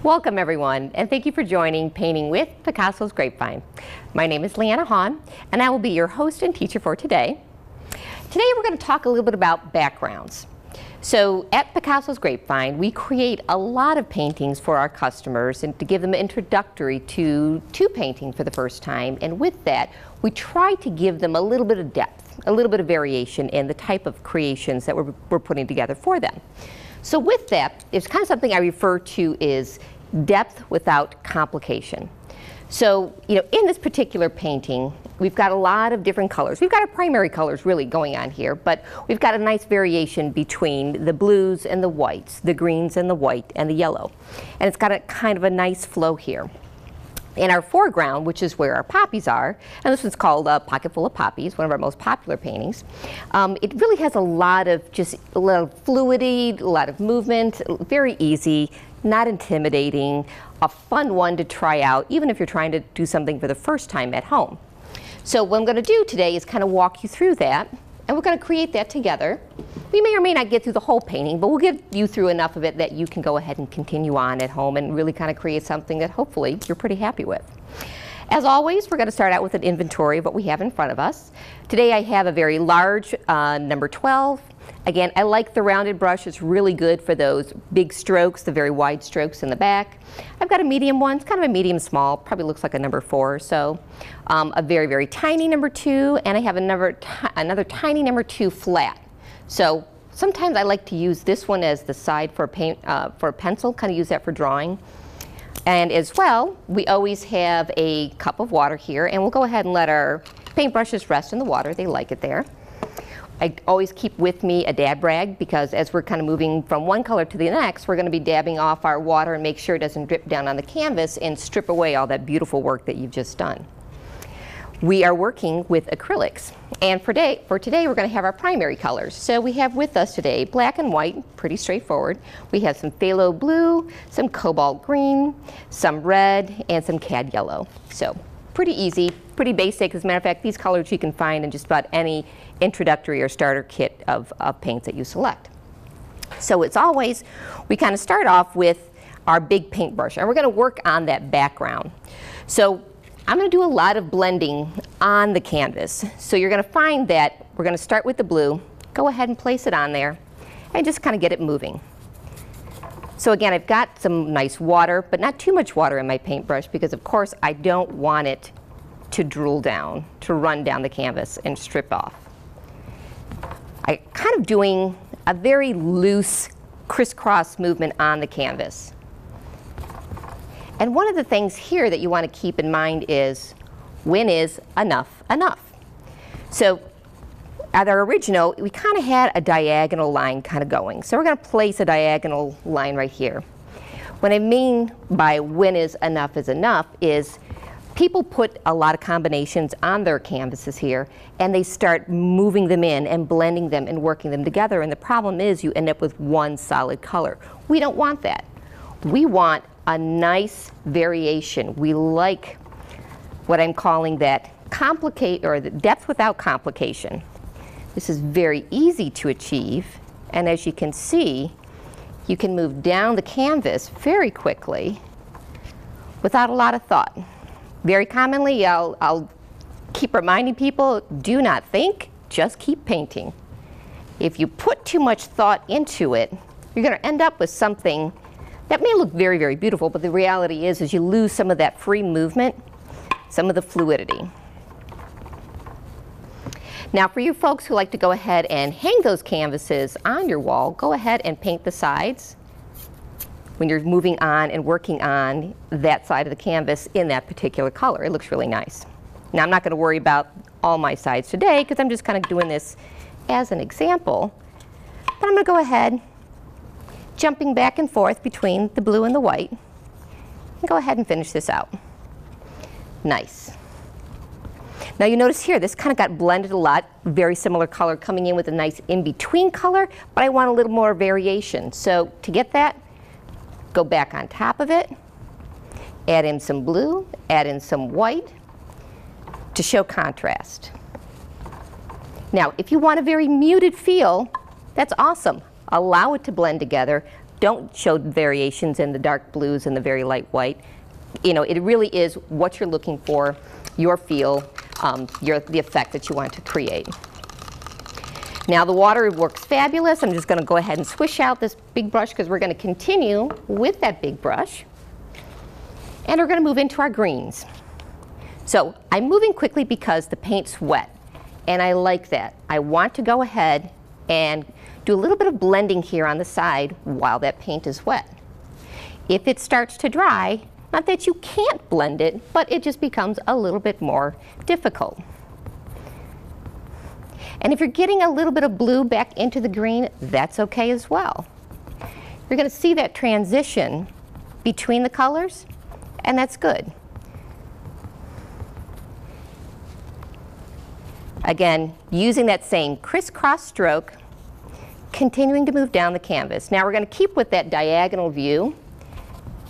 Welcome everyone, and thank you for joining Painting with Picasso's Grapevine. My name is Leanna Hahn, and I will be your host and teacher for today. Today we're going to talk a little bit about backgrounds. So at Picasso's Grapevine, we create a lot of paintings for our customers and to give them an introductory to painting for the first time. And with that, we try to give them a little bit of depth, a little bit of variation in the type of creations that we're putting together for them. So with that, it's kind of something I refer to as depth without complication. So, in this particular painting, we've got a lot of different colors. We've got our primary colors really going on here, but we've got a nice variation between the blues and the whites, the greens and the white and the yellow. And it's got a kind of a nice flow here. In our foreground, which is where our poppies are, and this one's called Pocket Full of Poppies, one of our most popular paintings, it really has a lot of fluidity, a lot of movement, very easy, not intimidating, a fun one to try out, even if you're trying to do something for the first time at home. So what I'm going to do today is kind of walk you through that, and we're going to create that together. We may or may not get through the whole painting, but we'll get you through enough of it that you can go ahead and continue on at home and really kind of create something that hopefully you're pretty happy with. As always, we're going to start out with an inventory of what we have in front of us. Today I have a very large number 12. Again, I like the rounded brush. It's really good for those big strokes, the very wide strokes in the back. I've got a medium one. It's kind of a medium small, probably looks like a number 4 or so. A very, very tiny number 2, and I have another tiny number 2 flat. So sometimes I like to use this one as the side for a pencil, kind of use that for drawing. And as well, we always have a cup of water here, and we'll go ahead and let our paintbrushes rest in the water. They like it there. I always keep with me a dab rag because as we're kind of moving from one color to the next, we're going to be dabbing off our water and make sure it doesn't drip down on the canvas and strip away all that beautiful work that you've just done. We are working with acrylics, and for today we're going to have our primary colors. So we have with us today black and white, pretty straightforward. We have some phthalo blue, some cobalt green, some red, and some cad yellow. So pretty easy, pretty basic. As a matter of fact, these colors you can find in just about any introductory or starter kit of paints that you select. So as always, we kind of start off with our big paintbrush, and we're going to work on that background. So I'm going to do a lot of blending on the canvas. So you're going to find that we're going to start with the blue, go ahead and place it on there, and just kind of get it moving. So again, I've got some nice water, but not too much water in my paintbrush because of course I don't want it to drool down, to run down the canvas and strip off. I'm kind of doing a very loose crisscross movement on the canvas. And one of the things here that you want to keep in mind is when is enough enough? So at our original, we kind of had a diagonal line kind of going. So we're going to place a diagonal line right here. What I mean by when is enough is people put a lot of combinations on their canvases here, and they start moving them in and blending them and working them together. And the problem is you end up with one solid color. We don't want that. We want a nice variation. We like what I'm calling that the depth without complication. This is very easy to achieve, and as you can see, you can move down the canvas very quickly without a lot of thought. Very commonly, I'll keep reminding people, do not think, just keep painting. If you put too much thought into it, you're going to end up with something that may look very, very beautiful, but the reality is you lose some of that free movement, some of the fluidity. Now for you folks who like to go ahead and hang those canvases on your wall, go ahead and paint the sides when you're moving on and working on that side of the canvas in that particular color. It looks really nice. Now I'm not going to worry about all my sides today because I'm just kind of doing this as an example, but I'm going to go ahead jumping back and forth between the blue and the white, and go ahead and finish this out. Nice. Now you notice here, this kind of got blended a lot, very similar color coming in with a nice in-between color, but I want a little more variation. So to get that, go back on top of it, add in some blue, add in some white to show contrast. Now, if you want a very muted feel, that's awesome. Allow it to blend together. don't show variations in the dark blues and the very light white. You know, it really is what you're looking for, your feel, the effect that you want to create. Now the water works fabulous. I'm just going to go ahead and swish out this big brush because we're going to continue with that big brush. And we're going to move into our greens. So I'm moving quickly because the paint's wet, and I like that. I want to go ahead and do a little bit of blending here on the side while that paint is wet. If it starts to dry, not that you can't blend it, but it just becomes a little bit more difficult. And if you're getting a little bit of blue back into the green, that's okay as well. You're going to see that transition between the colors, and that's good. Again, using that same crisscross stroke, continuing to move down the canvas. Now we're going to keep with that diagonal view,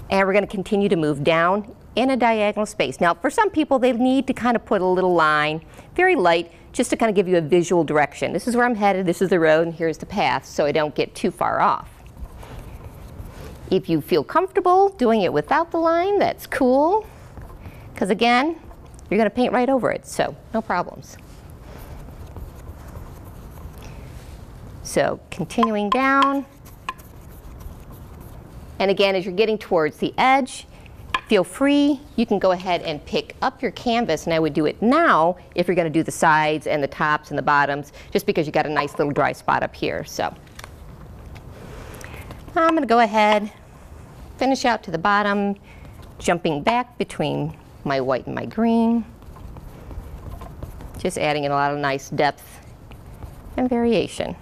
and we're going to continue to move down in a diagonal space. Now for some people, they need to kind of put a little line, very light, just to kind of give you a visual direction. This is where I'm headed, this is the road, and here's the path, so I don't get too far off. If you feel comfortable doing it without the line, that's cool, because again, you're going to paint right over it, so no problems. So continuing down, and again, as you're getting towards the edge, feel free, you can go ahead and pick up your canvas, and I would do it now if you're going to do the sides and the tops and the bottoms, just because you got a nice little dry spot up here. So I'm going to go ahead, finish out to the bottom, jumping back between my white and my green, just adding in a lot of nice depth and variation.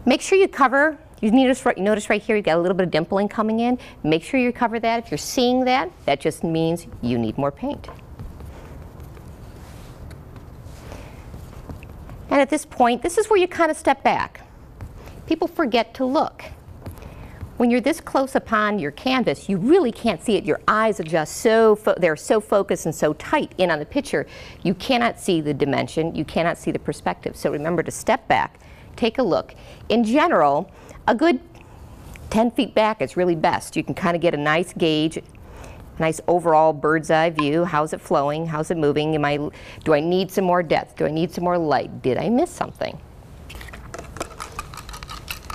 Make sure you cover, you notice right here you've got a little bit of dimpling coming in. Make sure you cover that. If you're seeing that, that just means you need more paint. And at this point, this is where you kind of step back. People forget to look. When you're this close upon your canvas, you really can't see it. Your eyes are just they're so focused and so tight in on the picture, you cannot see the dimension, you cannot see the perspective. So remember to step back, take a look. In general, a good 10 feet back is really best. You can kind of get a nice gauge, nice overall bird's eye view. How's it flowing? How's it moving? Do I need some more depth? Do I need some more light? Did I miss something?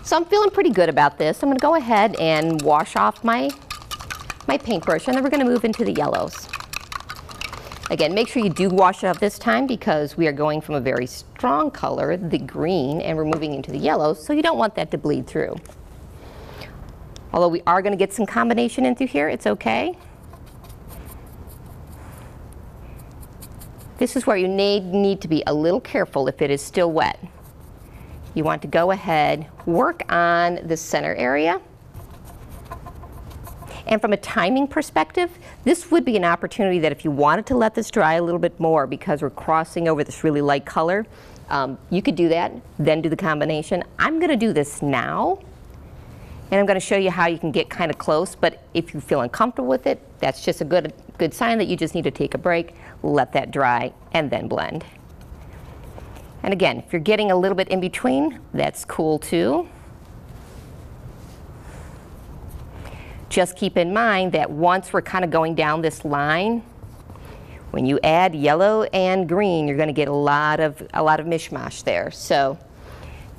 So I'm feeling pretty good about this. I'm going to go ahead and wash off my paintbrush, and then we're going to move into the yellows. Again, make sure you do wash it up this time because we are going from a very strong color, the green, and we're moving into the yellows, so you don't want that to bleed through. Although we are going to get some combination in through here, it's okay. This is where you need to be a little careful if it is still wet. You want to go ahead, work on the center area. And from a timing perspective, this would be an opportunity that if you wanted to let this dry a little bit more because we're crossing over this really light color, you could do that, then do the combination. I'm going to do this now, and I'm going to show you how you can get kind of close, but if you feel uncomfortable with it, that's just a good sign that you just need to take a break, let that dry, and then blend. And again, if you're getting a little bit in between, that's cool too. Just keep in mind that once we're kind of going down this line, when you add yellow and green, you're going to get a lot of mishmash there. So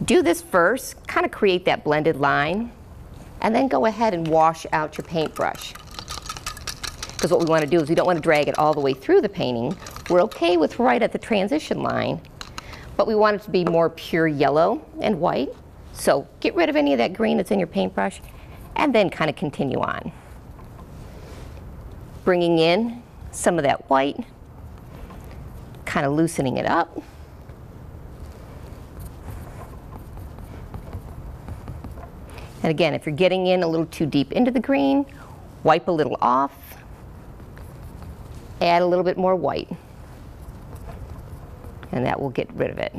do this first, kind of create that blended line, and then go ahead and wash out your paintbrush. Because what we want to do is we don't want to drag it all the way through the painting. We're okay with right at the transition line, but we want it to be more pure yellow and white. So get rid of any of that green that's in your paintbrush, and then kind of continue on. Bringing in some of that white, kind of loosening it up. And again, if you're getting in a little too deep into the green, wipe a little off, add a little bit more white, and that will get rid of it.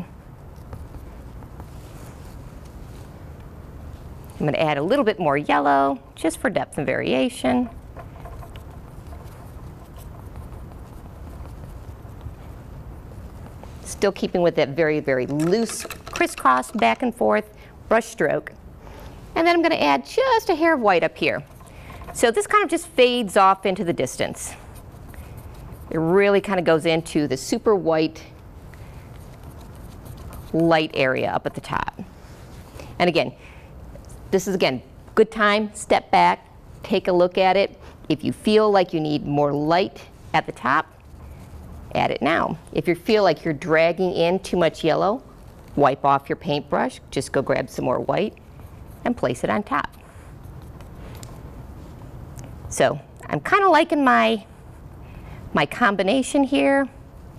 I'm going to add a little bit more yellow, just for depth and variation. Still keeping with that very, very loose crisscross back and forth brush stroke. And then I'm going to add just a hair of white up here. So this kind of just fades off into the distance. It really kind of goes into the super white light area up at the top. And again, this is good time, step back, take a look at it. If you feel like you need more light at the top, add it now. If you feel like you're dragging in too much yellow, wipe off your paintbrush, just go grab some more white and place it on top. So I'm kind of liking my combination here.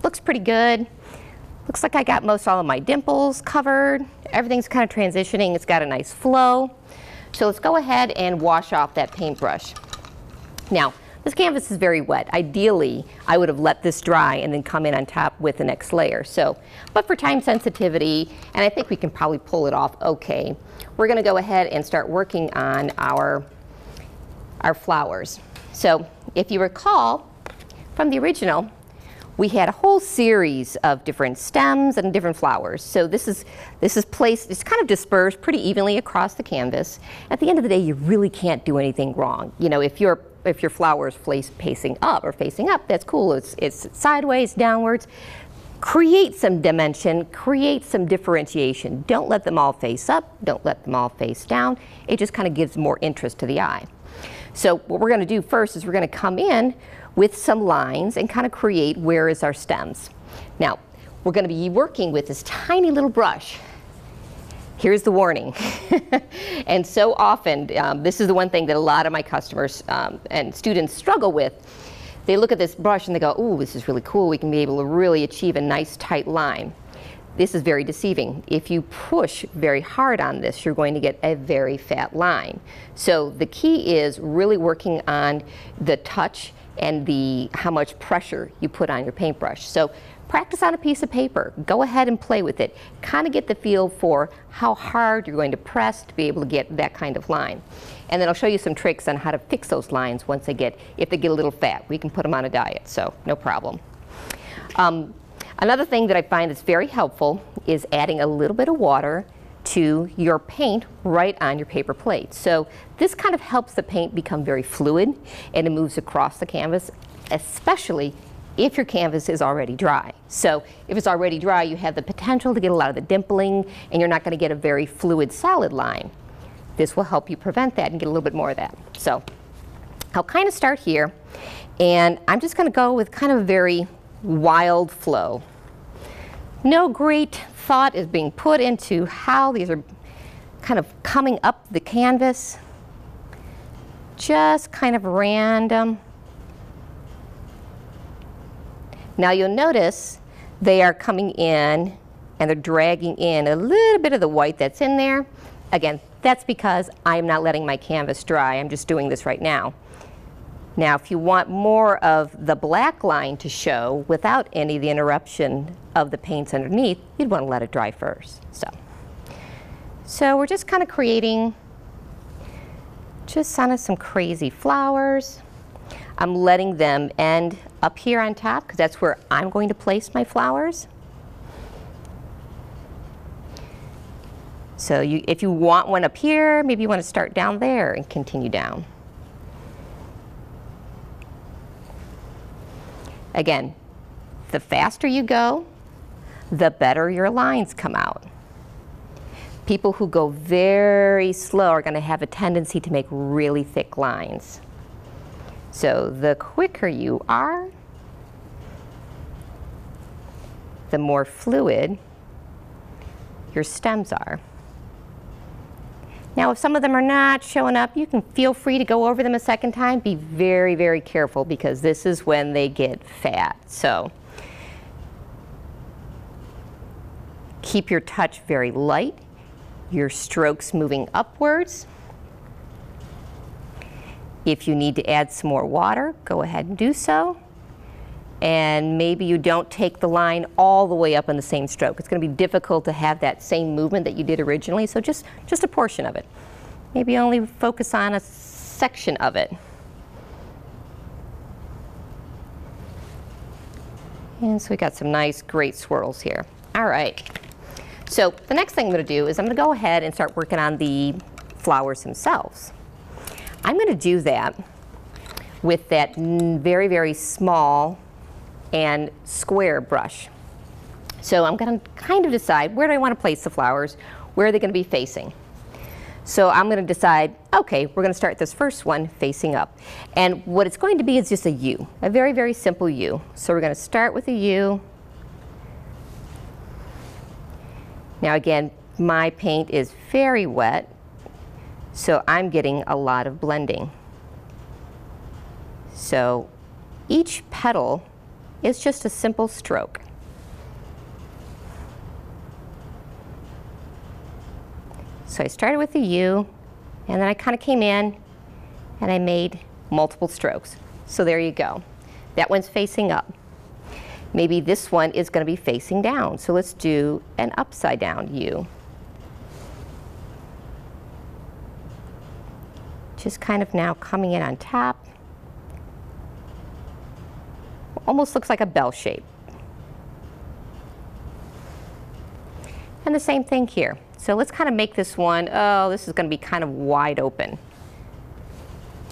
Looks pretty good. Looks like I got most all of my dimples covered. Everything's kind of transitioning. It's got a nice flow. So let's go ahead and wash off that paintbrush. Now, this canvas is very wet. Ideally, I would have let this dry and then come in on top with the next layer. But for time sensitivity, and I think we can probably pull it off okay, we're going to go ahead and start working on our flowers. So if you recall from the original, we had a whole series of different stems and different flowers. So this is placed, it's kind of dispersed pretty evenly across the canvas. At the end of the day, you really can't do anything wrong. You know, if your flower is facing up, that's cool. It's sideways, downwards. Create some dimension, create some differentiation. Don't let them all face up, don't let them all face down. It just kind of gives more interest to the eye. So what we're going to do first is we're going to come in with some lines and kind of create where is our stems. Now, we're going to be working with this tiny little brush. Here's the warning. And so often, this is the one thing that a lot of my customers and students struggle with. They look at this brush and they go, ooh, this is really cool. We can be able to really achieve a nice tight line. This is very deceiving. If you push very hard on this, you're going to get a very fat line. So the key is really working on the touch and how much pressure you put on your paintbrush. So practice on a piece of paper. Go ahead and play with it. Kind of get the feel for how hard you're going to press to be able to get that kind of line. And then I'll show you some tricks on how to fix those lines if they get a little fat. We can put them on a diet, so no problem. Another thing that I find that's very helpful is adding a little bit of water to your paint right on your paper plate. So this kind of helps the paint become very fluid and it moves across the canvas, especially if your canvas is already dry. So if it's already dry, you have the potential to get a lot of the dimpling and you're not going to get a very fluid solid line. This will help you prevent that and get a little bit more of that. So I'll kind of start here and I'm just going to go with kind of a very wild flow. No great thought is being put into how these are kind of coming up the canvas. Just kind of random. Now you'll notice they are coming in and they're dragging in a little bit of the white that's in there. Again, that's because I'm not letting my canvas dry. I'm just doing this right now. Now, if you want more of the black line to show without any of the interruption of the paints underneath, you'd want to let it dry first. So we're just kind of creating just kind of some crazy flowers. I'm letting them end up here on top because that's where I'm going to place my flowers. So if you want one up here, maybe you want to start down there and continue down. Again, the faster you go, the better your lines come out. People who go very slow are going to have a tendency to make really thick lines. So the quicker you are, the more fluid your stems are. Now, if some of them are not showing up, you can feel free to go over them a second time. Be very, very careful because this is when they get fat. So keep your touch very light, your strokes moving upwards. If you need to add some more water, go ahead and do so. And maybe you don't take the line all the way up in the same stroke. It's going to be difficult to have that same movement that you did originally, so just a portion of it. Maybe only focus on a section of it. And so we got some nice, great swirls here. All right. So the next thing I'm going to do is I'm going to go ahead and start working on the flowers themselves. I'm going to do that with that very, very small and square brush. So I'm going to kind of decide, where do I want to place the flowers? Where are they going to be facing? So I'm going to decide, okay, we're going to start this first one facing up. And what it's going to be is just a U, a very, very simple U. So we're going to start with a U. Now again, my paint is very wet, so I'm getting a lot of blending. So each petal is just a simple stroke. So I started with the U, and then I kind of came in and I made multiple strokes. So there you go. That one's facing up. Maybe this one is going to be facing down. So let's do an upside down U. Just kind of now coming in on top. Almost looks like a bell shape. And the same thing here. So let's kind of make this one, oh, this is going to be kind of wide open.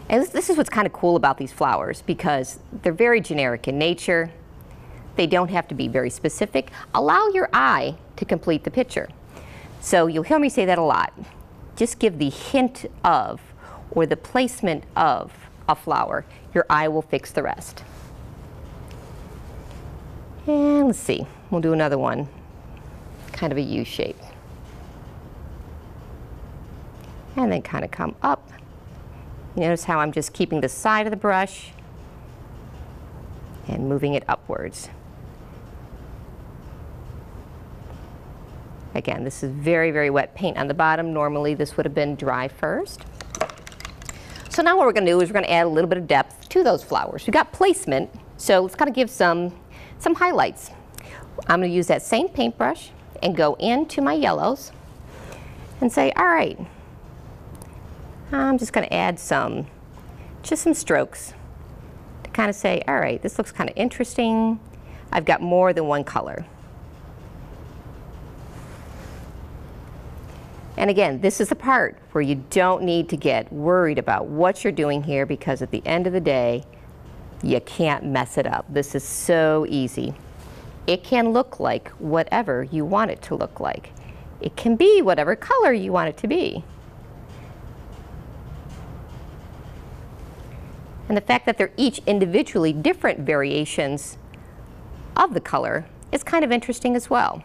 And this is what's kind of cool about these flowers, because they're very generic in nature. They don't have to be very specific. Allow your eye to complete the picture. So you'll hear me say that a lot. Just give the hint of, or the placement of, a flower. Your eye will fix the rest. And let's see, we'll do another one, kind of a U shape. And then kind of come up. You notice how I'm just keeping the side of the brush and moving it upwards. Again, this is very, very wet paint on the bottom. Normally this would have been dry first. So now what we're going to do is we're going to add a little bit of depth to those flowers. We've got placement, so let's kind of give some highlights. I'm going to use that same paintbrush and go into my yellows and say, all right, I'm just going to add just some strokes to kind of say, all right, this looks kind of interesting. I've got more than one color. And again, this is the part where you don't need to get worried about what you're doing here, because at the end of the day, you can't mess it up. This is so easy. It can look like whatever you want it to look like. It can be whatever color you want it to be. And the fact that they're each individually different variations of the color is kind of interesting as well.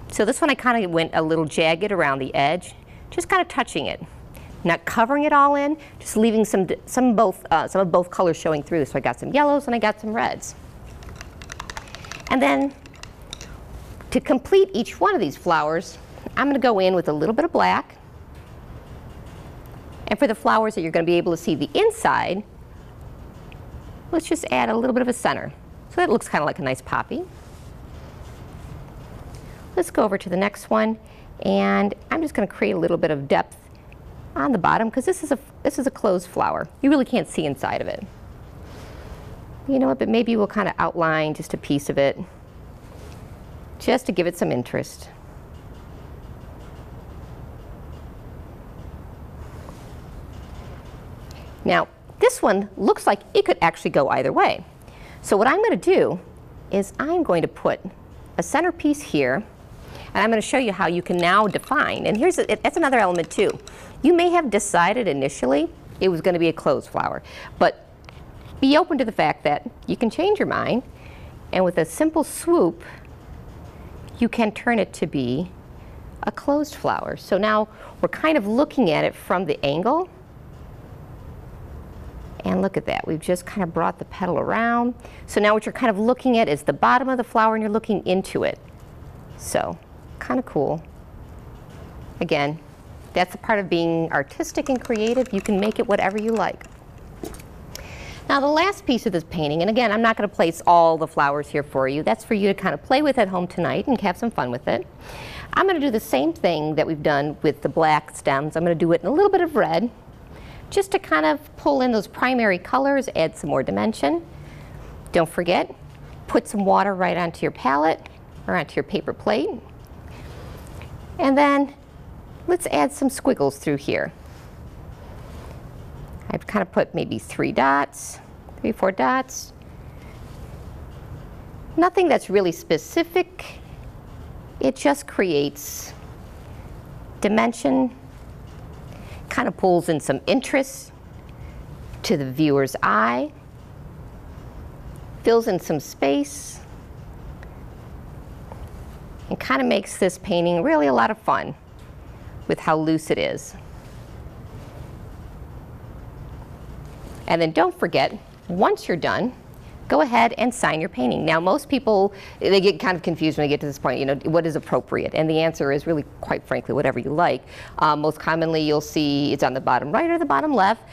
So this one I kind of went a little jagged around the edge, just kind of touching it. Not covering it all in, just leaving some of both colors showing through. So I got some yellows and I got some reds. And then to complete each one of these flowers, I'm going to go in with a little bit of black. And for the flowers that you're going to be able to see the inside, let's just add a little bit of a center. So that looks kind of like a nice poppy. Let's go over to the next one, and I'm just going to create a little bit of depth on the bottom, because this is a closed flower. You really can't see inside of it. You know what, but maybe we'll kind of outline just a piece of it, just to give it some interest. Now, this one looks like it could actually go either way. So what I'm going to do is I'm going to put a centerpiece here, and I'm going to show you how you can now define. And that's another element too. You may have decided initially it was going to be a closed flower, but be open to the fact that you can change your mind, and with a simple swoop, you can turn it to be a closed flower. So now we're kind of looking at it from the angle. And look at that, we've just kind of brought the petal around. So now what you're kind of looking at is the bottom of the flower, and you're looking into it. So, kind of cool. Again, that's a part of being artistic and creative. You can make it whatever you like. Now the last piece of this painting, and again, I'm not going to place all the flowers here for you. That's for you to kind of play with at home tonight and have some fun with it. I'm going to do the same thing that we've done with the black stems. I'm going to do it in a little bit of red, just to kind of pull in those primary colors, add some more dimension. Don't forget, put some water right onto your palette or onto your paper plate. And then let's add some squiggles through here. I've kind of put maybe 3 dots, 3, 4 dots. Nothing that's really specific. It just creates dimension, kind of pulls in some interest to the viewer's eye, fills in some space, and kind of makes this painting really a lot of fun with how loose it is. And then don't forget, once you're done, go ahead and sign your painting. Now most people, they get kind of confused when they get to this point, you know, what is appropriate? And the answer is really, quite frankly, whatever you like. Most commonly you'll see it's on the bottom right or the bottom left.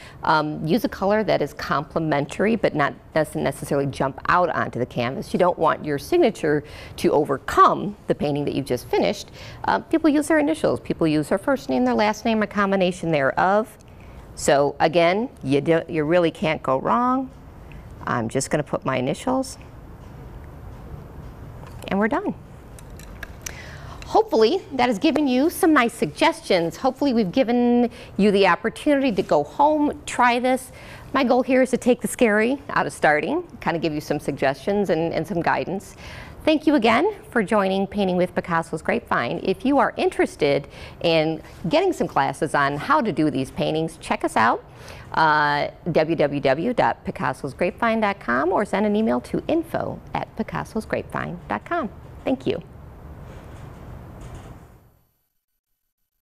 Use a color that is complementary but doesn't necessarily jump out onto the canvas. You don't want your signature to overcome the painting that you've just finished. People use their initials. People use their first name, their last name, a combination thereof. So again, you really can't go wrong. I'm just going to put my initials, and we're done. Hopefully that has given you some nice suggestions. Hopefully we've given you the opportunity to go home, try this. My goal here is to take the scary out of starting, kind of give you some suggestions and some guidance. Thank you again for joining Painting with Picasso's Grapevine. If you are interested in getting some classes on how to do these paintings, check us out. www.picassosgrapevine.com or send an email to info@picassosgrapevine.com. Thank you.